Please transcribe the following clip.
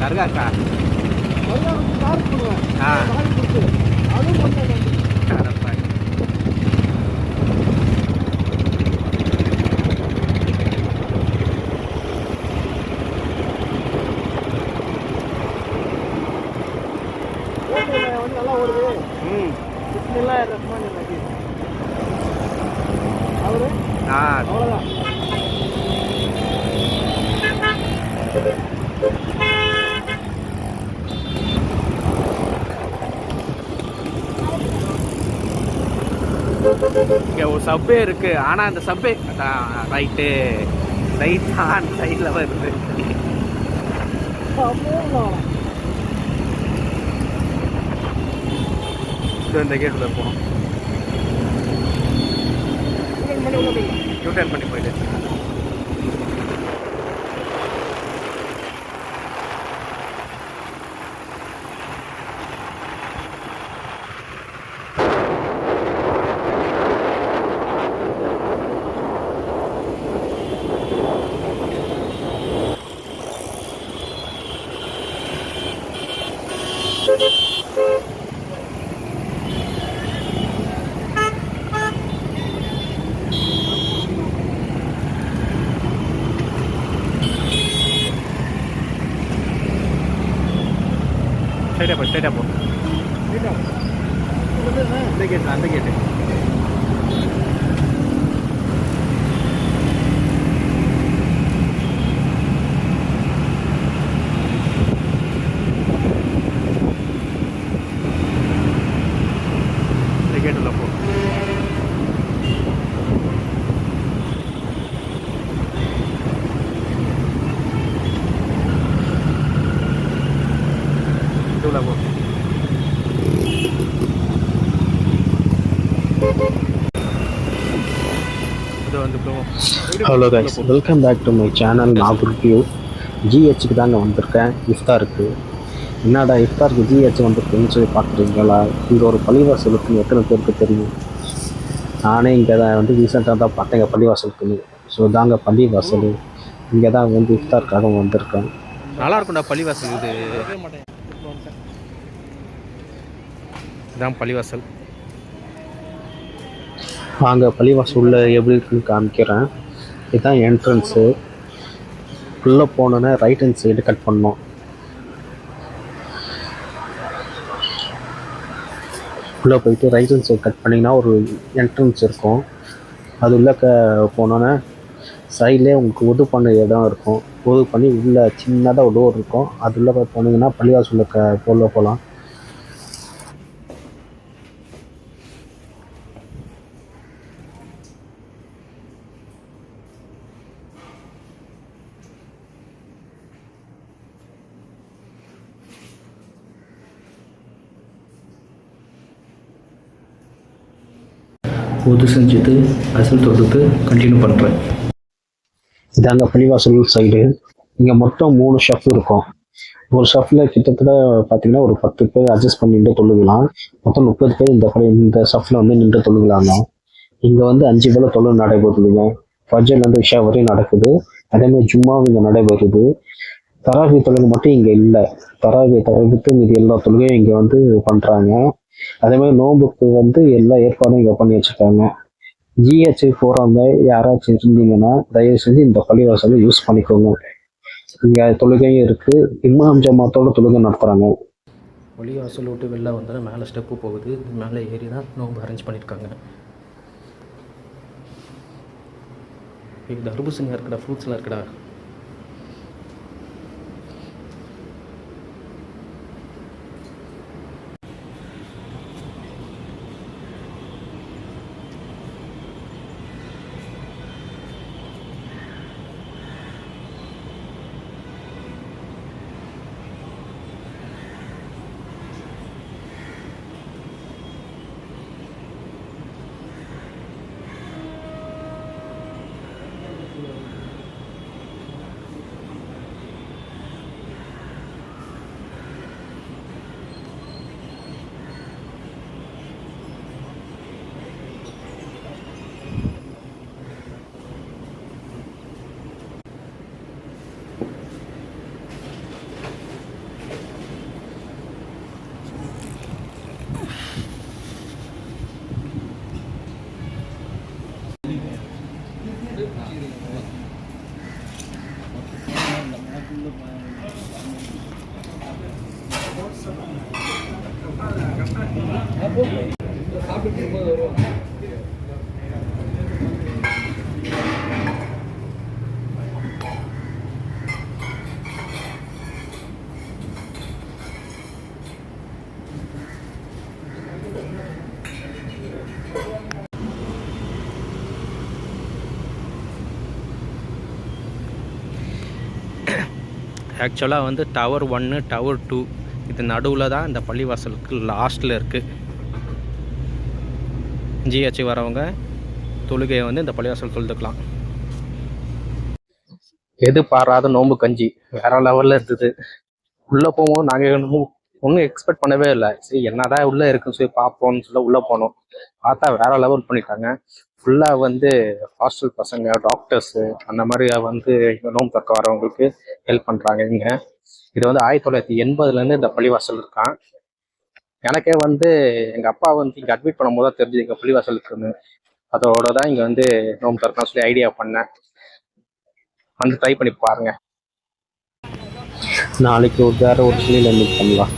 தர்காக்கா நல்லா ஓடுது. அவரு அவ்வளோதான். இங்கே ஒரு சப்வே இருக்கு. ஆனால் அந்த சப்வே ரைட்டு ரைட் தான் சைடில் வருது. இந்த கேட்டுல போகணும். யூட்டர்ன் பண்ணி போயிட்டு ஸ்ட்ரைட்டாக போ. அந்த கேட்டு அந்த கேட்டு இந்த கேட்டுல போ. இதுல போ. Hello guys, welcome back to my channel Nagore view. ஜிஹெச்சுக்கு தாங்க வந்திருக்கேன் இஃப்தாருக்கு. என்னடா இஃப்தாருக்கு ஜிஹெச் வந்திருக்குன்னு சொல்லி பார்க்குறீங்களா? இங்கே ஒரு பள்ளிவாசலுக்கு எத்தனை பேருக்கு தெரியும்? நானே இங்கே தான் வந்து ரீசெண்டாக தான் பார்த்தேங்க பள்ளிவாசலுக்குன்னு. ஸோ தாங்க பள்ளிவாசல். இங்கே தான் வந்து இஃப்தாருக்காக வந்திருக்கேன். நல்லா இருக்கும்டா பள்ளிவாசல். இதுதான் பள்ளிவாசல். வாங்க பள்ளிவாசல் உள்ள எப்படி இருக்குன்னு காமிக்கிறேன். இதுதான் என்ட்ரன்ஸு. உள்ளே போனோன்னே ரைட் ஹேண்ட் சைடு கட் பண்ணோம். உள்ளே போயிட்டு ரைட் ஹேண்ட் சைடு கட் பண்ணிங்கன்னா ஒரு என்ட்ரன்ஸ் இருக்கும். அது உள்ளே போனோன்னே சைட்லேயே உங்களுக்கு உது பண்ண இடம் இருக்கும். உது பண்ணி உள்ளே சின்னதாக ஒரு டோர் இருக்கும். அது உள்ளே போனீங்கன்னா பள்ளிவாசல் உள்ள போகலாம். உது செஞ்சுட்டு அசல் தொடுத்து கண்டினியூ பண்ணுறேன். இதாங்க பள்ளிவாசல் சைடு. இங்கே மொத்தம் 3 ஷெஃப் இருக்கும். ஒரு ஷெஃப்ல கிட்டத்தட்ட பார்த்தீங்கன்னா ஒரு 10 பேர் அட்ஜஸ்ட் பண்ணிட்டு தொழுகலாம். மொத்தம் 30 பேர் இந்த ஷெஃப்ல வந்து நின்று தொழுகலாங்க. இங்கே வந்து 5 வேளை தொழுகை நடைபெறுதுங்க. ஃபஜ்ர்லேருந்து இஷா வரையும் நடக்குது. அதேமாதிரி ஜும்மாவும் இங்கே நடைபெறுது. தராவி தொழுகை மட்டும் இங்கே இல்லை. தராவியை தவிர்த்து மீது எல்லா தொழுகையும் இங்கே வந்து பண்ணுறாங்க. அதே மாதிரி நோன்புக்கு வந்து எல்லா ஏற்பாடும் இங்கே பண்ணி வச்சுருக்காங்க. ஜிஹெச் போகிறவங்க யாராச்சும் இருந்தீங்கன்னா தயவு செஞ்சு இந்த பள்ளிவாசலை யூஸ் பண்ணிக்கோங்க. இங்கே தொழுகையும் இருக்குது. இமாம் ஜமாத்தோட தொழுகை நடத்துகிறாங்க. பள்ளிவாசல் விட்டு வெளில வந்தால் மேலே ஸ்டெப்பு போகுது. மேலே ஏறி தான் நோன்பு அரேஞ்ச் பண்ணியிருக்காங்க. இது தர்பூசணியாக இருக்குடா, ஃப்ரூட்ஸ்லாம் இருக்குடா. ஆக்சுவலாக வந்து டவர் 1 டவர் 2 இது நடுவில் தான் இந்த பள்ளிவாசலுக்கு லாஸ்ட்டில் இருக்குது. ஜிஹெச் வரவங்க தொழுகையை வந்து இந்த பள்ளிவாசல் தொழுதுக்கலாம். எதிர்பாராத நோம்பு கஞ்சி வேற லெவலில் இருந்தது. உள்ளே போவோம், நாங்கள் ஒன்றும் எக்ஸ்பெக்ட் பண்ணவே இல்லை. சரி என்னதான் உள்ளே இருக்குன்னு சொல்லி பார்ப்போம்னு சொல்லி உள்ளே போனோம். பார்த்தா வேற லெவல் பண்ணிட்டாங்க. ஃபுல்லாக வந்து ஹாஸ்டல் பசங்க, டாக்டர்ஸு அந்த மாதிரி வந்து இங்கே நோம்பு திறக்க வரவங்களுக்கு ஹெல்ப் பண்ணுறாங்க. இங்கே இது வந்து 1980 இந்த பள்ளிவாசல் இருக்கான். எனக்கே வந்து எங்கள் அப்பா வந்து இங்கே அட்மிட் பண்ணும்போது தான் தெரிஞ்சு இங்கே பள்ளிவாசல் இருக்குன்னு. அதோட தான் இங்கே வந்து நோம்பு திறக்கலாம் சொல்லி ஐடியா பண்ணேன். வந்து ட்ரை பண்ணி பாருங்கள். நாளைக்கு வேற ஒரு பள்ளியில் மீட் பண்ணலாம்.